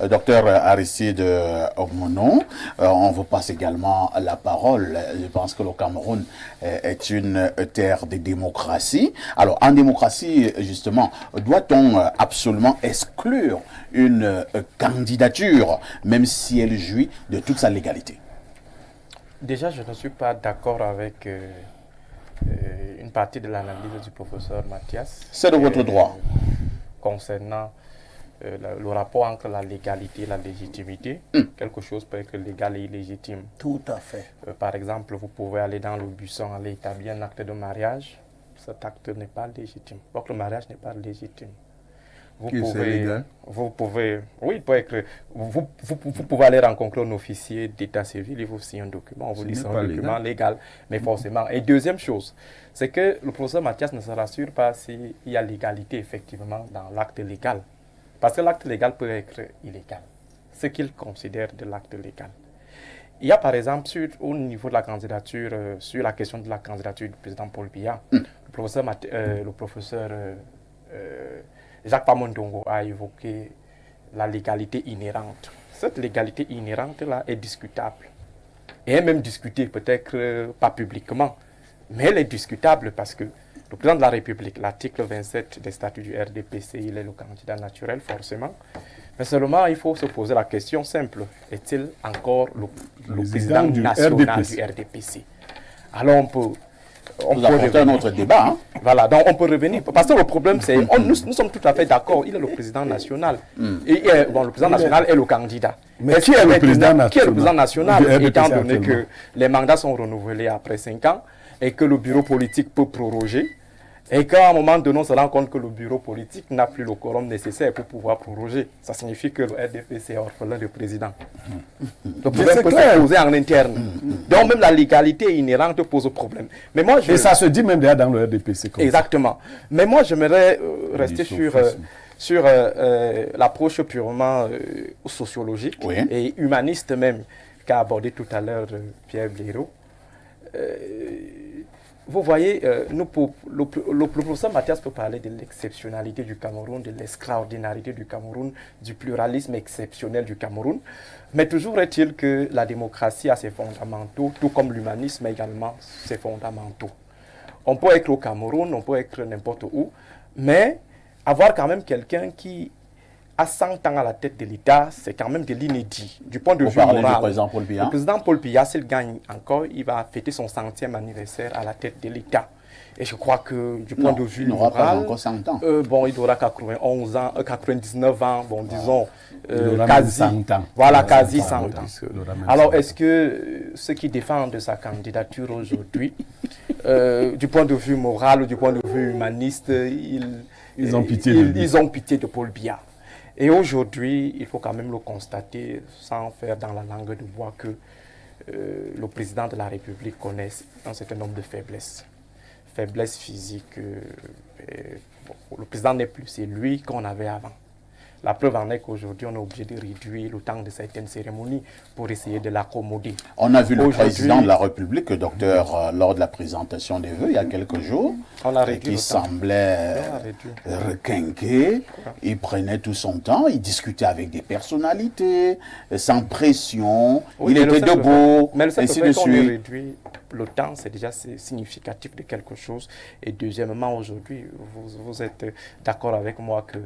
Docteur Aristide Omono, on vous passe également la parole. Je pense que le Cameroun est une terre de démocratie. Alors, en démocratie, justement, doit-on absolument exclure une candidature, même si elle jouit de toute sa légalité? Déjà, je ne suis pas d'accord avec une partie de l'analyse du professeur Mathias. C'est de votre droit. Concernant le rapport entre la légalité et la légitimité, quelque chose peut être légal et illégitime. Tout à fait. Par exemple, vous pouvez aller dans le buisson, aller établir un acte de mariage. Cet acte n'est pas légitime. Donc le mariage n'est pas légitime. Vous pouvez, oui, il peut être, vous pouvez aller rencontrer un officier d'état civil, il vous signe un document, on vous dit c'est un document légal, mais forcément. Et deuxième chose, c'est que le professeur Mathias ne se rassure pas s'il y a légalité effectivement dans l'acte légal. Parce que l'acte légal peut être illégal. Ce qu'il considère de l'acte légal. Il y a par exemple, au niveau de la candidature, sur la question de la candidature du président Paul Biya, le professeur Jacques Pamondongo a évoqué la légalité inhérente. Cette légalité inhérente-là est discutable. Et est même discutée, peut-être pas publiquement, mais elle est discutable parce que le président de la République, l'article 27 des statuts du RDPC, il est le candidat naturel, forcément. Mais seulement, il faut se poser la question simple. Est-il encore le président national du RDPC? Alors, on peut apporter un autre débat. Hein? Voilà, donc on peut revenir. Parce que le problème, c'est nous sommes tout à fait d'accord. Il est le président national. Et le président national est le candidat. Mais qui est le président national? Qui est le président national, étant donné que les mandats sont renouvelés après 5 ans et que le bureau politique peut proroger? Et qu'à un moment donné, on se rend compte que le bureau politique n'a plus le quorum nécessaire pour pouvoir proroger. Ça signifie que le RDPC est orphelin de président. Le problème peut se poser en interne. Donc même la légalité inhérente pose problème. Mais moi, et ça se dit même déjà dans le RDPC. Exactement. Mais moi, j'aimerais rester sur l'approche purement sociologique et humaniste même qu'a abordé tout à l'heure Pierre Blaireau. Vous voyez, le professeur Mathias peut parler de l'exceptionnalité du Cameroun, de l'extraordinarité du Cameroun, du pluralisme exceptionnel du Cameroun. Mais toujours est-il que la démocratie a ses fondamentaux, tout comme l'humanisme a également ses fondamentaux. On peut être au Cameroun, on peut être n'importe où, mais avoir quand même quelqu'un qui a 100 ans à la tête de l'État, c'est quand même de l'inédit. Du point de vue moral, du président Paul Biya. Le président Paul Biya, s'il gagne encore, il va fêter son 100e anniversaire à la tête de l'État. Et je crois que du point de vue moral, pas encore 100 ans. Il aura 91 ans, 99 ans, bon, disons, quasi 100 ans. Voilà, quasi 100 ans. Alors, est-ce que ceux qui défendent sa candidature aujourd'hui, du point de vue moral, du point de vue humaniste, ils ont pitié de Paul Biya? Et aujourd'hui, il faut quand même le constater, sans faire dans la langue de bois, que le président de la République connaît un certain nombre de faiblesses. Faiblesses physiques. Le président n'est plus, c'est lui qu'on avait avant. La preuve en est qu'aujourd'hui, on est obligé de réduire le temps de certaines cérémonies pour essayer de l'accommoder. On a vu le président de la République, docteur, lors de la présentation des vœux, il y a quelques jours, qui semblait requinqué. Il prenait tout son temps, il discutait avec des personnalités, sans pression, il était debout, ainsi de suite. Le temps, c'est déjà significatif de quelque chose. Et deuxièmement, aujourd'hui, vous êtes d'accord avec moi que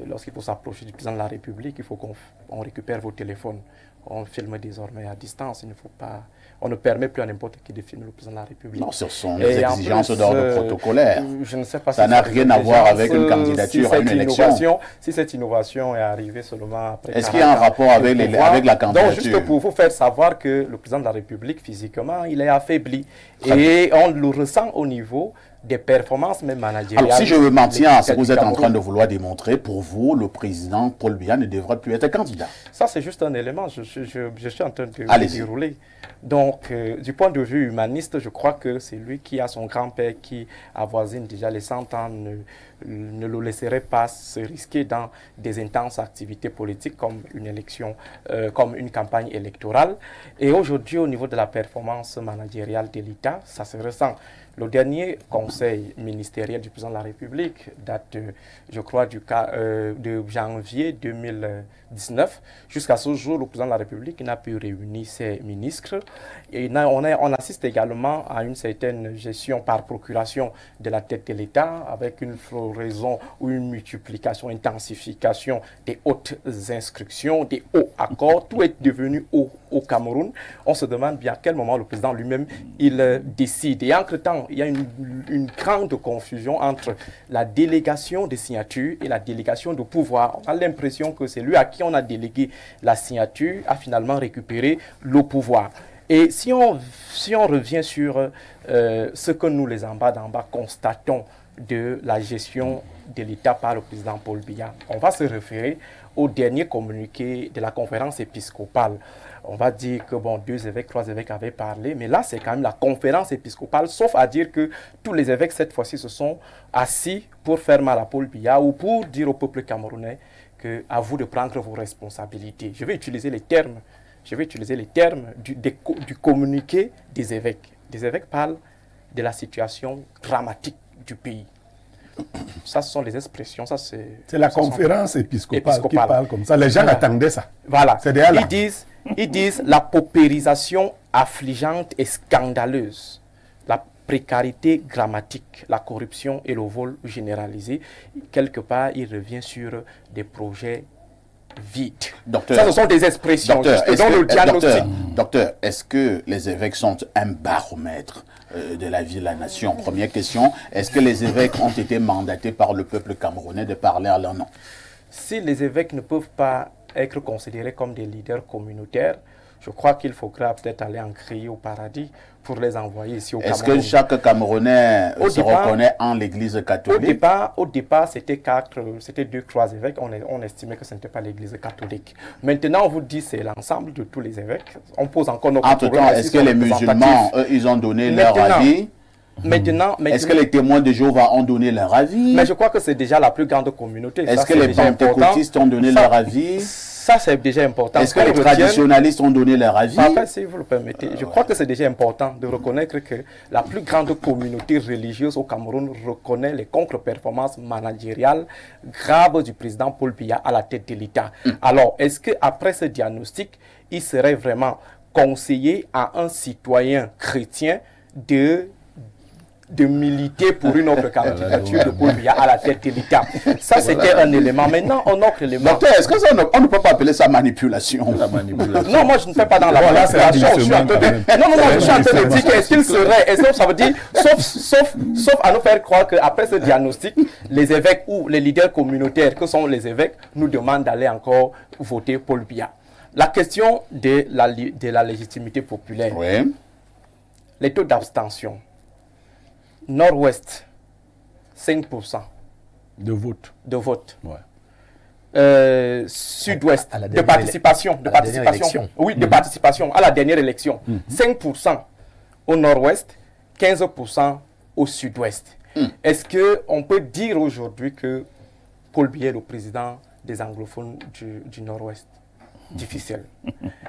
lorsqu'il faut s'approcher du président de la République, il faut qu'on récupère vos téléphones. On filme désormais à distance. Il ne faut pas, on ne permet plus à n'importe qui de filmer le président de la République. Non, ce sont des exigences d'ordre protocolaire. Je ne sais pas ça n'a rien à voir avec une candidature à une élection. Si cette innovation est arrivée seulement après. Est-ce qu'il y a un rapport avec la candidature? Donc, juste pour vous faire savoir que le président de la République, physiquement, il est affaibli. Et on le ressent au niveau des performances même managériales. Alors, si je me maintiens à ce que vous êtes en train de vouloir démontrer, pour vous, le président Paul Biya ne devrait plus être candidat. Ça, c'est juste un élément. Je suis en train de dérouler. Donc, du point de vue humaniste, je crois que c'est lui qui a son grand-père qui avoisine déjà les 100 ans, ne le laisserait pas se risquer dans des intenses activités politiques comme une élection, comme une campagne électorale. Et aujourd'hui, au niveau de la performance managériale de l'État, ça se ressent. Le dernier conseil ministériel du président de la République date, je crois, de janvier 2019. Jusqu'à ce jour, le président de la République n'a pu réunir ses ministres. Et on assiste également à une certaine gestion par procuration de la tête de l'État, avec une floraison ou une multiplication, intensification des hautes instructions, des hauts accords. Tout est devenu haut au Cameroun. On se demande bien à quel moment le président lui-même il décide. Et entre-temps, il y a une grande confusion entre la délégation des signatures et la délégation de pouvoir. On a l'impression que c'est lui à qui on a délégué la signature a finalement récupéré le pouvoir. Et si on revient sur ce que nous, les en bas constatons de la gestion de l'État par le président Paul Biya, on va se référer au dernier communiqué de la conférence épiscopale. On va dire que, bon, 2 évêques, 3 évêques avaient parlé, mais là, c'est quand même la conférence épiscopale, sauf à dire que tous les évêques, cette fois-ci, se sont assis pour faire mal à Paul Biya ou pour dire au peuple camerounais que, à vous de prendre vos responsabilités. Je vais utiliser les termes du communiqué des évêques. Les évêques parlent de la situation dramatique du pays. Ça, ce sont les expressions. C'est la conférence épiscopale qui parle comme ça. Les gens attendaient ça. Voilà. Ils disent la paupérisation affligeante et scandaleuse, la précarité grammatique, la corruption et le vol généralisé. Quelque part, il revient sur des projets vides. Docteur, ça, ce sont des expressions. Docteur, est-ce que les évêques sont un baromètre de la vie de la nation? Première question, est-ce que les évêques ont été mandatés par le peuple camerounais de parler à leur nom? Si les évêques ne peuvent pas être considérés comme des leaders communautaires, je crois qu'il faudra peut-être aller en crier au paradis pour les envoyer ici au Cameroun. Est-ce que chaque Camerounais se reconnaît en l'Église catholique? Au départ, c'était 2-3 évêques. On estimait que ce n'était pas l'Église catholique. Maintenant, on vous dit que c'est l'ensemble de tous les évêques. On pose encore nos problèmes. Entre-temps, est-ce que les musulmans, eux, ils ont donné leur avis? Maintenant, est-ce que les témoins de Jéhovah ont donné leur avis? Mais je crois que c'est déjà la plus grande communauté. Est-ce que les pentecôtistes ont donné leur avis? Ça, c'est déjà important. Est-ce que les traditionalistes ont donné leur avis? Enfin, si vous le permettez, je crois que c'est déjà important de reconnaître que la plus grande communauté religieuse au Cameroun reconnaît les contre-performances managériales graves du président Paul Biya à la tête de l'État. Alors, est-ce qu'après ce diagnostic, il serait vraiment conseillé à un citoyen chrétien de militer pour une autre candidature de Paul Biya à la tête de l'État? Ça, c'était un élément. Maintenant, un autre élément. Docteur, est-ce que ça, on ne peut pas appeler ça manipulation? Non, moi, je ne fais pas dans la manipulation. Je suis en train de dire qu'est-ce qu'il serait. Est-ce que ça veut dire, sauf à nous faire croire qu'après ce diagnostic, les évêques ou les leaders communautaires, que sont les évêques, nous demandent d'aller encore voter Paul Biya. La question de la légitimité populaire. Oui. Les taux d'abstention. Nord-Ouest, 5% de vote. Ouais. Sud-Ouest, de participation. Oui, de participation à la dernière élection. 5% au Nord-Ouest, 15% au Sud-Ouest. Est-ce qu'on peut dire aujourd'hui que Paul Biya est le président des anglophones du Nord-Ouest? Difficile.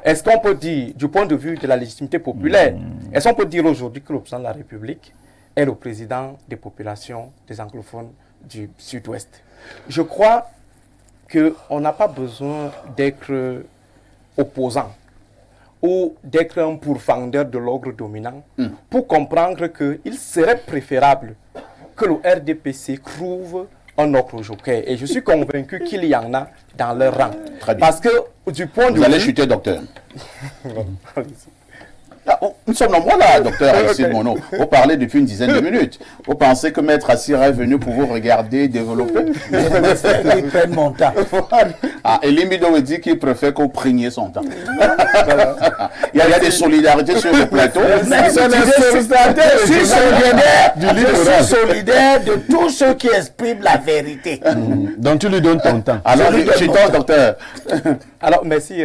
Est-ce qu'on peut dire, du point de vue de la légitimité populaire, est-ce qu'on peut dire aujourd'hui que le président de la République est le président des populations des anglophones du Sud-Ouest? Je crois qu'on n'a pas besoin d'être opposant ou d'être un pourfendeur de l'ordre dominant pour comprendre qu'il serait préférable que le RDPC trouve un autre joker. Et je suis convaincu qu'il y en a dans leur rang. Très bien. Parce que du point de vue... Vous allez chuter, docteur. Nous sommes nombreux là, docteur Alexis Mono. Vous parlez depuis une dizaine de minutes. Vous pensez que Maître Assir est venu pour vous regarder développer? Il prenne mon temps. Et Limido dit qu'il préfère qu'on prenne son temps. Il y a des solidarités sur le plateau. Je suis solidaire de tous ceux qui expriment la vérité. Donc tu lui donnes ton temps. Alors, chutons, docteur. Alors, merci,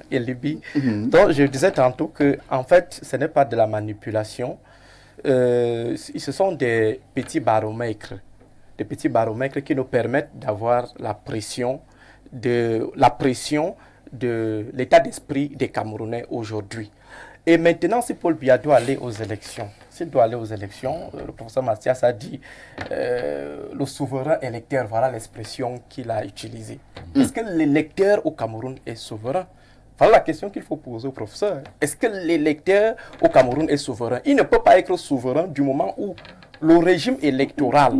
Elibi. Donc, je disais tantôt que, en fait, ce n'est pas de la manipulation. Ce sont des petits baromètres qui nous permettent d'avoir la pression de l'état d'esprit des Camerounais aujourd'hui. Et maintenant, si Paul Biya doit aller aux élections, s'il doit aller aux élections, le professeur Mathias a dit le souverain électeur, voilà l'expression qu'il a utilisée. Est-ce que l'électeur au Cameroun est souverain? Voilà la question qu'il faut poser au professeur. Est-ce que l'électeur au Cameroun est souverain? Il ne peut pas être souverain du moment où le régime électoral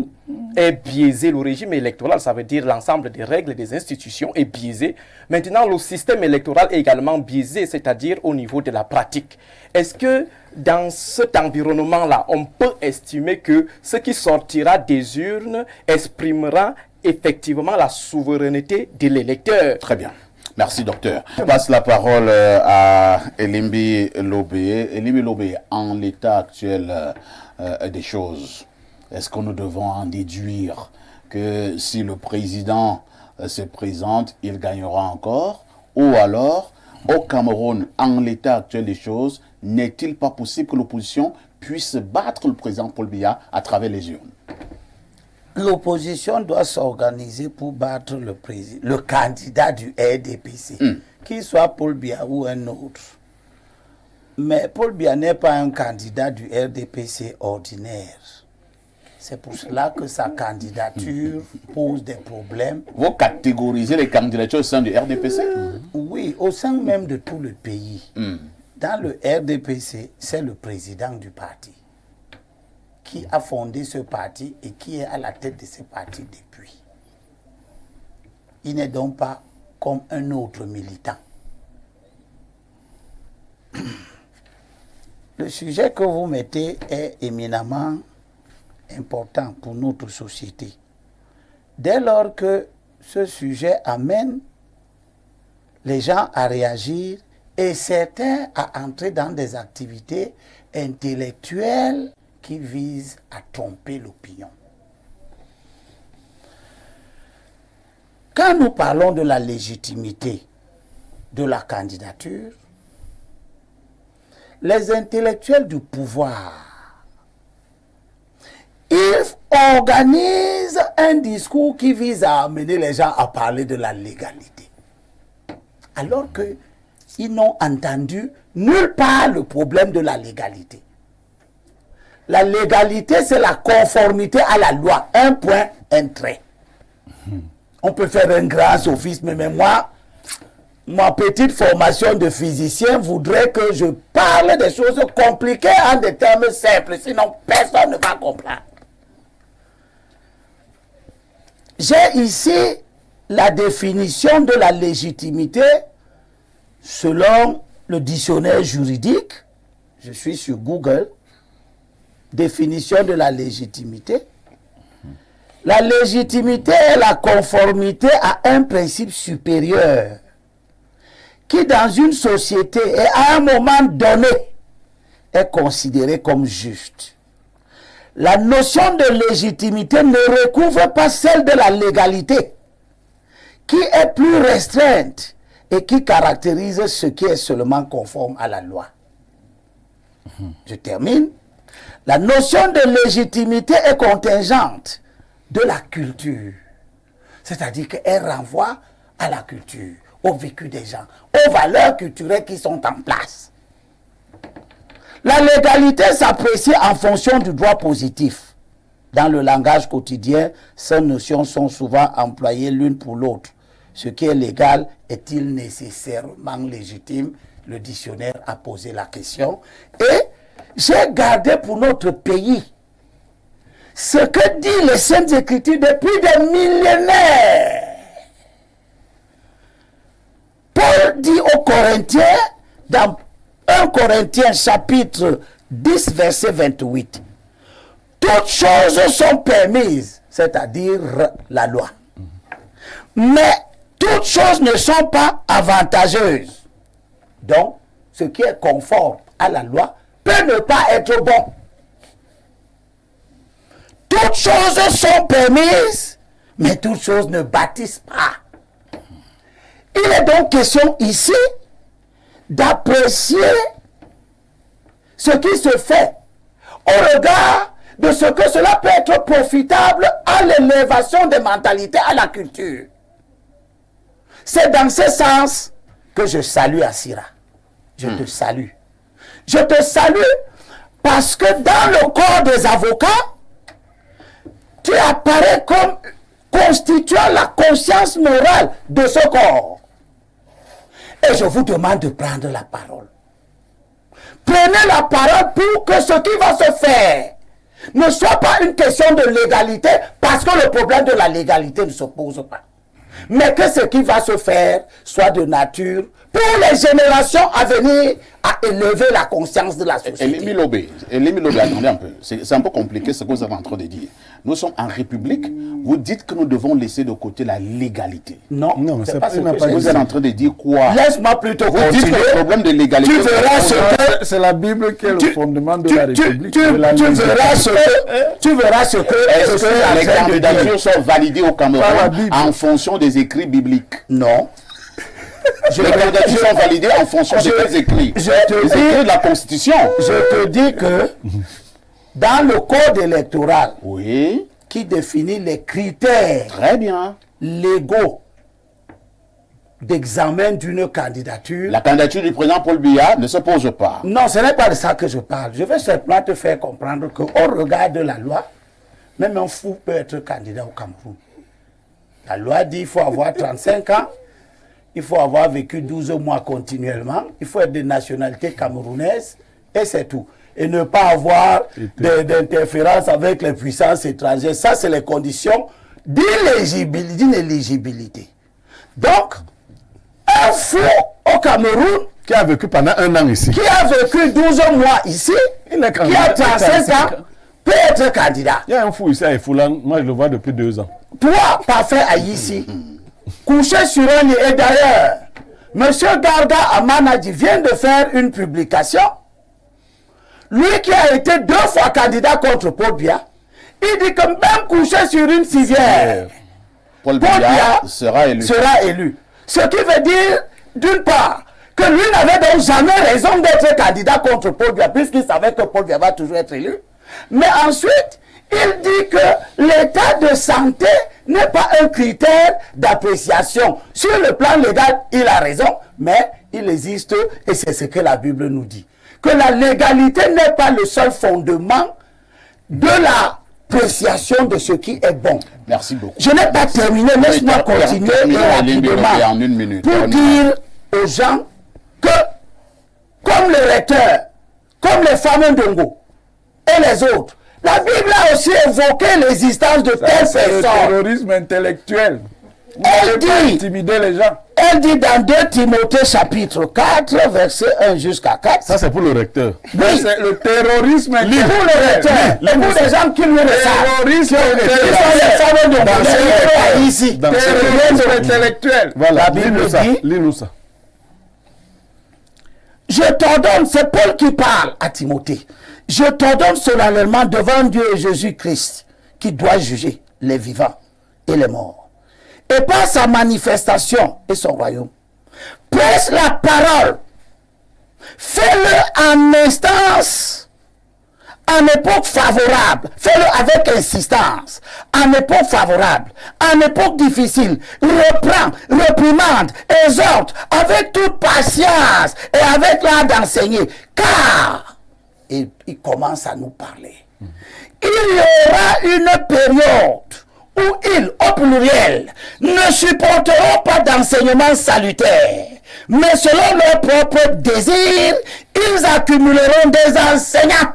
est biaisé. Le régime électoral, ça veut dire l'ensemble des règles et des institutions est biaisé. Maintenant, le système électoral est également biaisé, c'est-à-dire au niveau de la pratique. Est-ce que dans cet environnement-là, on peut estimer que ce qui sortira des urnes exprimera effectivement la souveraineté de l'électeur? Très bien. Merci, docteur. Je passe la parole à Elimbi Lobé. Elimbi Lobé, en l'état actuel des choses, est-ce que nous devons en déduire que si le président se présente, il gagnera encore? Ou alors, au Cameroun, en l'état actuel des choses, n'est-il pas possible que l'opposition puisse battre le président Paul Biya à travers les urnes? L'opposition doit s'organiser pour battre le candidat du RDPC, qu'il soit Paul Biya ou un autre. Mais Paul Biya n'est pas un candidat du RDPC ordinaire. C'est pour cela que sa candidature pose des problèmes. Vous catégorisez les candidatures au sein du RDPC? Oui, au sein même de tout le pays. Dans le RDPC, c'est le président du parti qui a fondé ce parti et qui est à la tête de ce parti depuis. Il n'est donc pas comme un autre militant. Le sujet que vous mettez est éminemment important pour notre société. Dès lors que ce sujet amène les gens à réagir et certains à entrer dans des activités intellectuelles qui vise à tromper l'opinion. Quand nous parlons de la légitimité de la candidature, les intellectuels du pouvoir, ils organisent un discours qui vise à amener les gens à parler de la légalité. Alors qu'ils n'ont entendu nulle part le problème de la légalité. La légalité, c'est la conformité à la loi. Un point, un trait. On peut faire un grand sophisme, mais moi, ma petite formation de physicien voudrait que je parle des choses compliquées en des termes simples, sinon personne ne va comprendre. J'ai ici la définition de la légitimité selon le dictionnaire juridique. Je suis sur Google. Définition de la légitimité. La légitimité est la conformité à un principe supérieur qui, dans une société et à un moment donné, est considéré comme juste. La notion de légitimité ne recouvre pas celle de la légalité, qui est plus restreinte et qui caractérise ce qui est seulement conforme à la loi. Je termine. La notion de légitimité est contingente de la culture. C'est-à-dire qu'elle renvoie à la culture, au vécu des gens, aux valeurs culturelles qui sont en place. La légalité s'apprécie en fonction du droit positif. Dans le langage quotidien, ces notions sont souvent employées l'une pour l'autre. Ce qui est légal est-il nécessairement légitime? Le dictionnaire a posé la question. Et j'ai gardé pour notre pays ce que dit les Saintes Écritures depuis des millénaires. Paul dit aux Corinthiens, dans 1 Corinthiens chapitre 10, verset 28, toutes choses sont permises, c'est-à-dire la loi. Mais toutes choses ne sont pas avantageuses. Donc, ce qui est conforme à la loi peut ne pas être bon. Toutes choses sont permises, mais toutes choses ne bâtissent pas. Il est donc question ici d'apprécier ce qui se fait au regard de ce que cela peut être profitable à l'élévation des mentalités, à la culture. C'est dans ce sens que je salue Assira. Je te salue. Je te salue parce que dans le corps des avocats, tu apparais comme constituant la conscience morale de ce corps. Et je vous demande de prendre la parole. Prenez la parole pour que ce qui va se faire ne soit pas une question de légalité, parce que le problème de la légalité ne se pose pas. Mais que ce qui va se faire soit de nature pour les générations à venir à élever la conscience de la société. Lémi Lobé, attendez un peu. C'est un peu compliqué ce que vous êtes en train de dire. Nous sommes en République. Vous dites que nous devons laisser de côté la légalité. Non, c'est pas ce que vous êtes en train de dire quoi? Laisse-moi plutôt vous dites que le problème de légalité... Tu verras ce que... C'est la Bible qui est le fondement de la République. Tu verras ce que... Est-ce que les candidatures sont validées au Cameroun en fonction des écrits bibliques? Non. Les candidatures sont validées en fonction des écrits. Les écrits de la Constitution. Je te dis que dans le code électoral, oui, qui définit les critères très bien légaux d'examen d'une candidature. La candidature du président Paul Biya ne se pose pas. Non, ce n'est pas de ça que je parle. Je veux simplement te faire comprendre qu'au regard de la loi, même un fou peut être candidat au Cameroun. La loi dit qu'il faut avoir 35 ans, il faut avoir vécu 12 mois continuellement, il faut être de nationalité camerounaise, et c'est tout. Et ne pas avoir d'interférence avec les puissances étrangères. Ça, c'est les conditions d'inéligibilité. Donc, un fou au Cameroun qui a vécu pendant 1 an ici, qui a vécu 12 mois ici, qui a 35 ans, peut être candidat. Il y a un fou ici à Efoulan, moi je le vois depuis 2 ans. Toi, parfait à ici, couché sur un lit. Et d'ailleurs, M. Garda Amanadi vient de faire une publication. Lui qui a été 2 fois candidat contre Paul Biya, il dit que même couché sur une civière, Paul Biya sera élu. Ce qui veut dire, d'une part, que lui n'avait donc jamais raison d'être candidat contre Paul Biya, puisqu'il savait que Paul Biya va toujours être élu. Mais ensuite, il dit que l'état de santé n'est pas un critère d'appréciation. Sur le plan légal, il a raison, mais il existe, et c'est ce que la Bible nous dit, que la légalité n'est pas le seul fondement de l'appréciation de ce qui est bon. Merci beaucoup. Je n'ai pas terminé, laisse-moi continuer rapidement pour dire aux gens que, comme le recteur, comme les femmes d'Ongo et les autres, la Bible a aussi évoqué l'existence de telles personnes. C'est le terrorisme intellectuel. Elle dit, intimider les gens. Elle dit dans 2 Timothée chapitre 4, verset 1 jusqu'à 4. Ça c'est pour le recteur. Oui, c'est le terrorisme intellectuel. Pour le recteur. Pour des gens qui lui ressemblent. Terrorisme ici. Terrorisme intellectuel. Voilà, la Bible dit. Lis-nous ça. Je t'ordonne, c'est Paul qui parle à Timothée. Je t'ordonne solennellement devant Dieu et Jésus-Christ, qui doit juger les vivants et les morts. Et par sa manifestation et son royaume, prêche la parole. Fais-le en instance, en époque favorable. Fais-le avec insistance, en époque favorable, en époque difficile. Reprends, reprimande, exhorte, avec toute patience et avec l'art d'enseigner. Car, et il commence à nous parler, il y aura une période où ils, au pluriel, ne supporteront pas d'enseignement salutaire, mais selon leur propre désir, ils accumuleront des enseignants,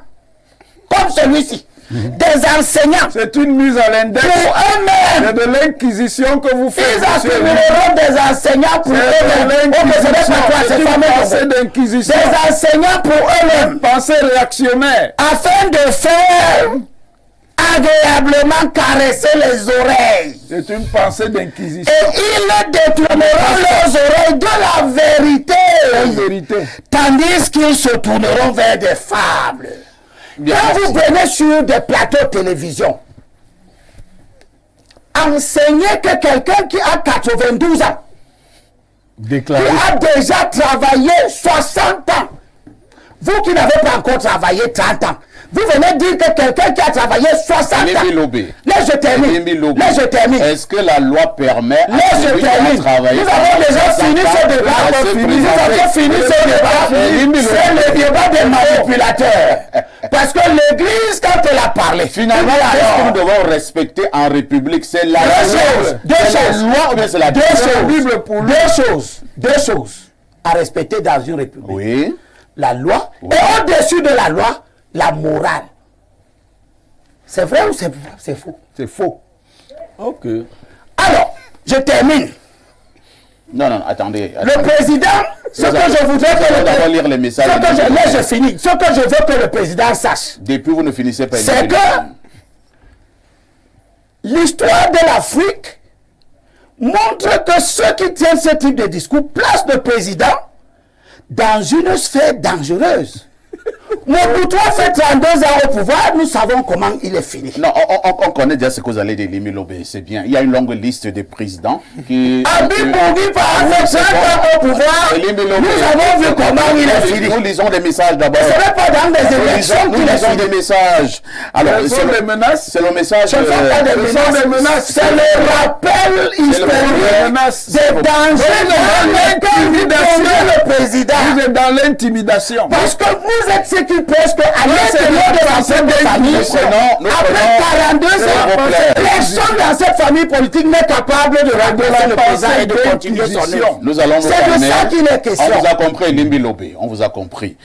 comme celui-ci. Des enseignants. C'est une mise à l'index. Pour eux-mêmes. C'est de l'inquisition que vous faites. Ils accumuleront des enseignants pour eux-mêmes. Des enseignants pour eux-mêmes. Pensée réactionnaire. Afin de faire agréablement caresser les oreilles. C'est une pensée d'inquisition. Et ils détourneront leurs oreilles de la vérité. Tandis qu'ils se tourneront vers des fables. Quand vous venez sur des plateaux de télévision, enseignez que quelqu'un qui a 92 ans, qui a déjà travaillé 60 ans, Vous qui n'avez pas encore travaillé 30 ans, vous venez dire que quelqu'un qui a travaillé 60 ans... Là, je termine. Est-ce que la loi permet à celui qui a travaillé... Nous avons déjà fini ce débat. C'est le débat des manipulateurs. Parce que l'Église, quand elle a parlé... Finalement, qu'est-ce que nous devons respecter en République? C'est la loi ou bien c'est la Bible? Deux choses à respecter dans une République. Oui. La loi, et au-dessus de la loi, la morale. C'est vrai ou c'est faux? C'est faux. Ok. Alors, je termine. Non, attendez. Le président, ce que je voudrais que lire les messages. Je finis. Ce que je veux que le président sache. Depuis, vous ne finissez pas. C'est que l'histoire de l'Afrique montre que ceux qui tiennent ce type de discours placent le président dans une sphère dangereuse. Mobutu a fait 32 ans au pouvoir, nous savons comment il est fini. Non, on connaît déjà ce que vous allez dire, Limi Lobé, c'est bien. Il y a une longue liste de présidents qui... Abi Bourguiba a fait 30 ans au pouvoir, nous avons vu comment il est fini. Nous lisons des messages d'abord. Ce n'est pas dans des élections nous lisons des messages. Alors, c'est le menaces. C'est le message... Ce ne sont pas des menaces, c'est le rappel historique des dangers dans lesquels vous tombez le président. Vous êtes dans l'intimidation. Parce que vous êtes ceux qui pensent qu'à l'intérieur de l'ensemble de famille, après 42 ans, personne dans cette famille politique n'est capable de remplacer le président et de continuer son œuvre. Nous allons nous C'est de ça qu'il est question. On vous a compris, Limbi Lobé, on vous a compris.